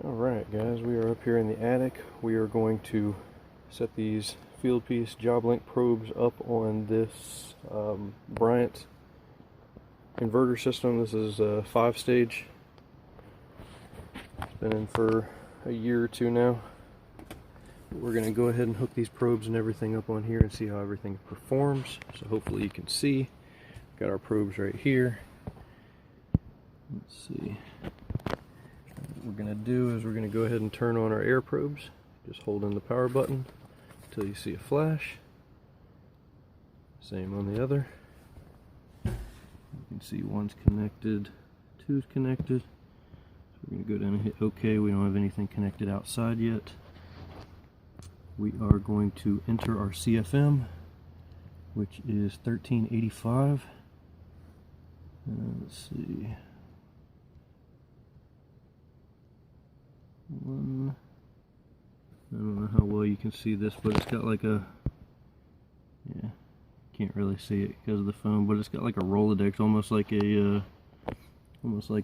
Alright guys, we are up here in the attic. We are going to set these Fieldpiece Job Link Probes up on this Bryant inverter system. This is a 5-stage. It's been in for a year or two now. We're going to go ahead and hook these probes and everything up on here and see how everything performs. So hopefully you can see. Got our probes right here. Let's see. What we're going to do is we're going to go ahead and turn on our air probes. Just hold in the power button until you see a flash. Same on the other. You can see one's connected, two's connected. So we're going to go down and hit OK. We don't have anything connected outside yet. We are going to enter our CFM, which is 1385. Let's see. I don't know how well you can see this, but it's got like a, yeah, can't really see it because of the phone, but it's got like a Rolodex, almost like a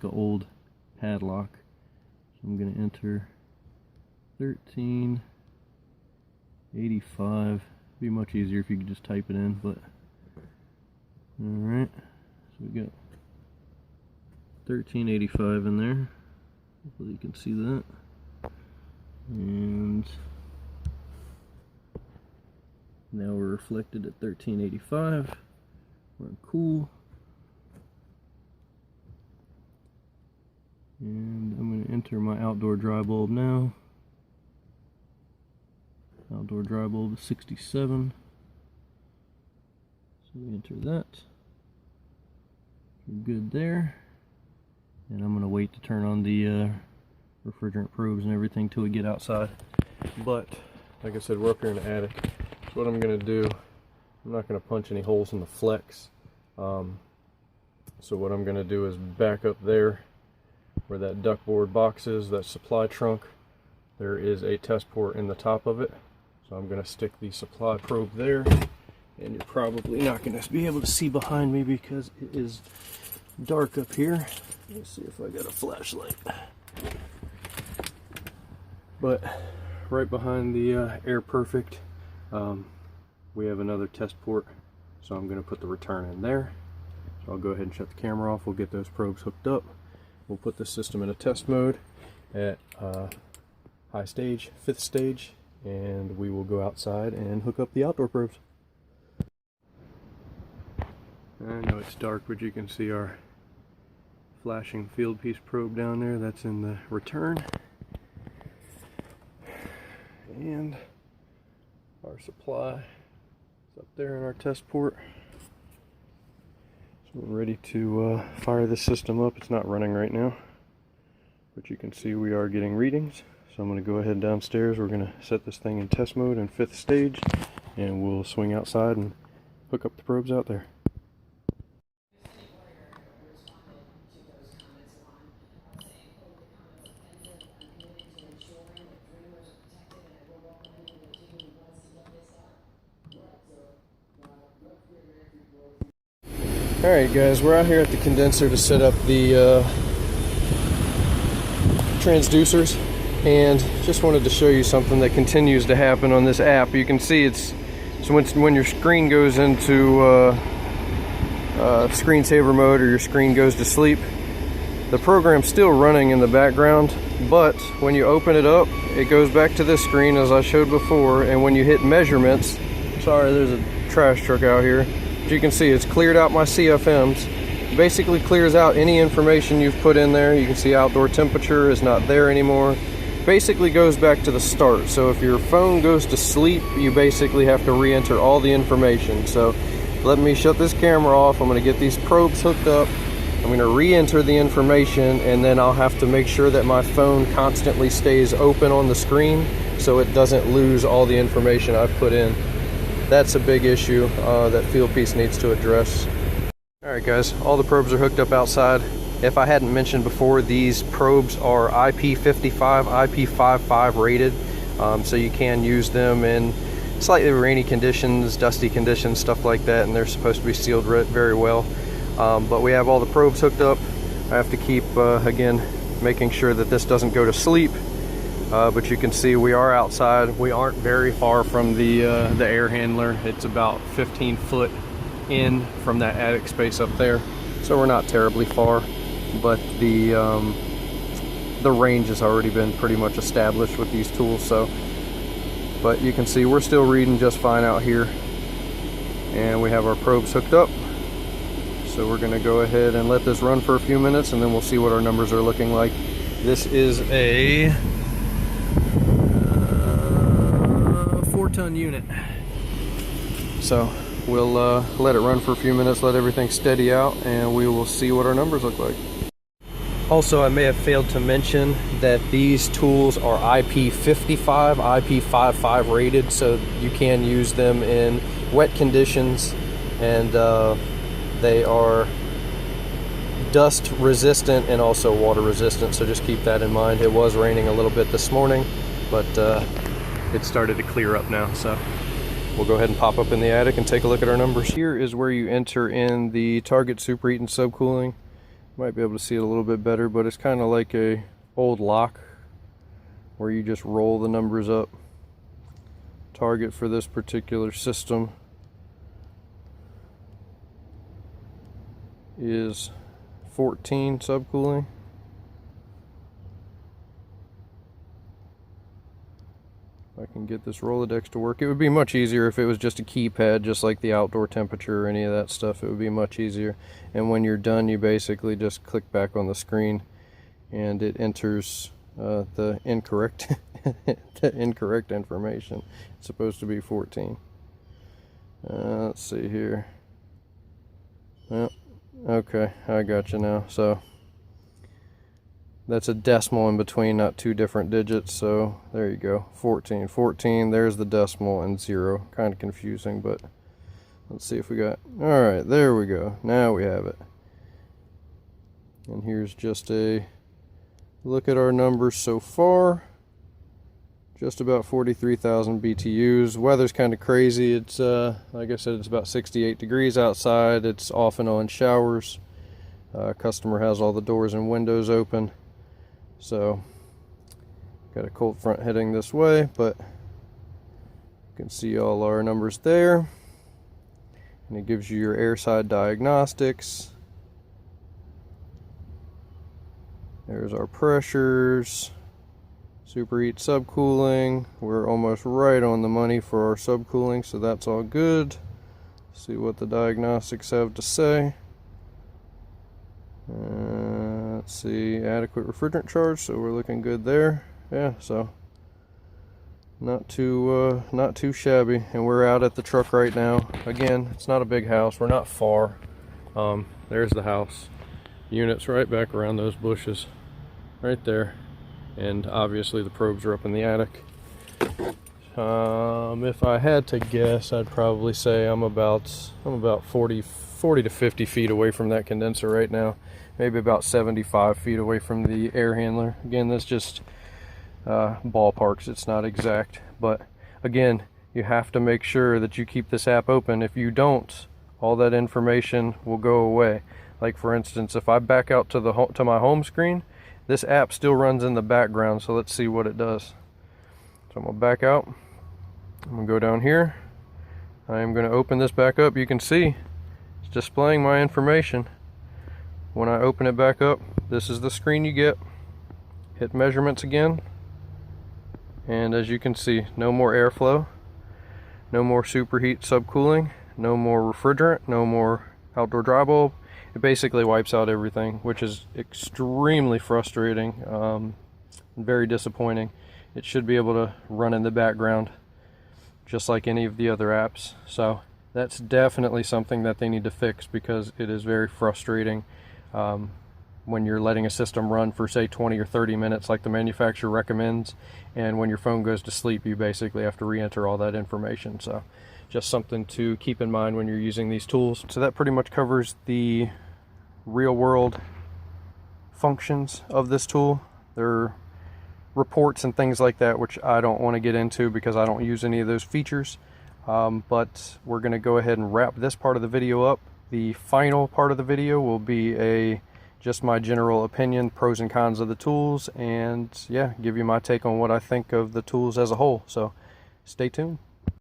old padlock. So I'm gonna enter 1385. Be much easier if you could just type it in, but all right. So we got 1385 in there. Hopefully you can see that. And now we're reflected at 1385. We're in cool. And I'm going to enter my outdoor dry bulb now. Outdoor dry bulb is 67. So we enter that. We're good there. And I'm going to wait to turn on the refrigerant probes and everything till we get outside. But like I said, we're up here in the attic. So what I'm going to do, I'm not going to punch any holes in the flex. So what I'm going to do is back up there where that ductboard box is, that supply trunk. There is a test port in the top of it. So I'm going to stick the supply probe there. And you're probably not going to be able to see behind me because it is dark up here. Let's see if I got a flashlight. But right behind the Air Perfect, we have another test port, so I'm going to put the return in there. So I'll go ahead and shut the camera off. We'll get those probes hooked up. We'll put the system in a test mode at high stage, 5th stage, and we will go outside and hook up the outdoor probes. I know it's dark, but you can see our flashing Fieldpiece probe down there. That's in the return. And our supply is up there in our test port. So we're ready to fire this system up. It's not running right now, but you can see we are getting readings. So I'm going to go ahead downstairs. We're going to set this thing in test mode in 5th stage, and we'll swing outside and hook up the probes out there. Alright guys, we're out here at the condenser to set up the transducers, and just wanted to show you something that continues to happen on this app. You can see it's so when your screen goes into screensaver mode, or your screen goes to sleep, the program's still running in the background, but when you open it up, it goes back to this screen as I showed before, and when you hit measurements, sorry there's a trash truck out here, but you can see it's cleared out my CFMs. Basically clears out any information you've put in there. You can see outdoor temperature is not there anymore. Basically goes back to the start. So if your phone goes to sleep, you basically have to re-enter all the information. So let me shut this camera off. I'm going to get these probes hooked up. I'm going to re-enter the information, and then I'll have to make sure that my phone constantly stays open on the screen so it doesn't lose all the information I've put in. That's a big issue that Fieldpiece needs to address. Alright guys, all the probes are hooked up outside. If I hadn't mentioned before, these probes are IP55, IP55 rated, so you can use them in slightly rainy conditions, dusty conditions, stuff like that, and they're supposed to be sealed very well. But we have all the probes hooked up. I have to keep, again, making sure that this doesn't go to sleep. But you can see we are outside. We aren't very far from the air handler. It's about 15 foot in from that attic space up there, so we're not terribly far. But the range has already been pretty much established with these tools. So, but you can see we're still reading just fine out here, and we have our probes hooked up. So we're going to go ahead and let this run for a few minutes, and then we'll see what our numbers are looking like. This is a 4-ton unit, so we'll let it run for a few minutes, let everything steady out, and we will see what our numbers look like. Also, I may have failed to mention that these tools are IP55, IP55 rated, so you can use them in wet conditions, and they are dust resistant and also water resistant, so just keep that in mind. It was raining a little bit this morning, but it started to clear up now, so we'll go ahead and pop up in the attic and take a look at our numbers. Here is where you enter in the target superheat and subcooling. Might be able to see it a little bit better, but it's kind of like a old lock where you just roll the numbers up. Target for this particular system is 14 subcooling. If I can get this Rolodex to work. It would be much easier if it was just a keypad, just like the outdoor temperature or any of that stuff. It would be much easier. And when you're done, you basically just click back on the screen and it enters the incorrect the incorrect information. It's supposed to be 14. Let's see here. Well, okay, I got you now. So that's a decimal in between, not two different digits. So there you go, 14. 14, there's the decimal, and 0. Kind of confusing, but let's see if we got... Alright, there we go. Now we have it. And here's just a look at our numbers so far. Just about 43,000 BTUs. Weather's kind of crazy. It's, like I said, it's about 68 degrees outside. It's off and on showers. Customer has all the doors and windows open. So, got a cold front heading this way, but you can see all our numbers there. And it gives you your airside diagnostics. There's our pressures, superheat, subcooling. We're almost right on the money for our subcooling, so that's all good. See what the diagnostics have to say. Let's see, adequate refrigerant charge, so we're looking good there. Yeah, so not too shabby. And we're out at the truck right now. Again, it's not a big house. We're not far. There's the house. Units right back around those bushes, right there. And obviously the probes are up in the attic. If I had to guess, I'd probably say I'm about 40 to 50 feet away from that condenser right now. Maybe about 75 feet away from the air handler. Again, that's just ballparks. It's not exact. But again, you have to make sure that you keep this app open. If you don't, all that information will go away. Like for instance, if I back out to my home screen, this app still runs in the background. So let's see what it does. So I'm gonna back out. I'm gonna go down here. I am gonna open this back up. You can see it's displaying my information. When I open it back up, this is the screen you get. Hit measurements again. And as you can see, no more airflow, no more superheat subcooling, no more refrigerant, no more outdoor dry bulb. It basically wipes out everything, which is extremely frustrating, and very disappointing. It should be able to run in the background just like any of the other apps. So that's definitely something that they need to fix, because it is very frustrating when you're letting a system run for say 20 or 30 minutes like the manufacturer recommends, and when your phone goes to sleep you basically have to re-enter all that information. So just something to keep in mind when you're using these tools. So that pretty much covers the real world functions of this tool. There are reports and things like that which I don't want to get into because I don't use any of those features, but we're going to go ahead and wrap this part of the video up. The final part of the video will be a just my general opinion, pros and cons of the tools, and yeah, give you my take on what I think of the tools as a whole. So stay tuned.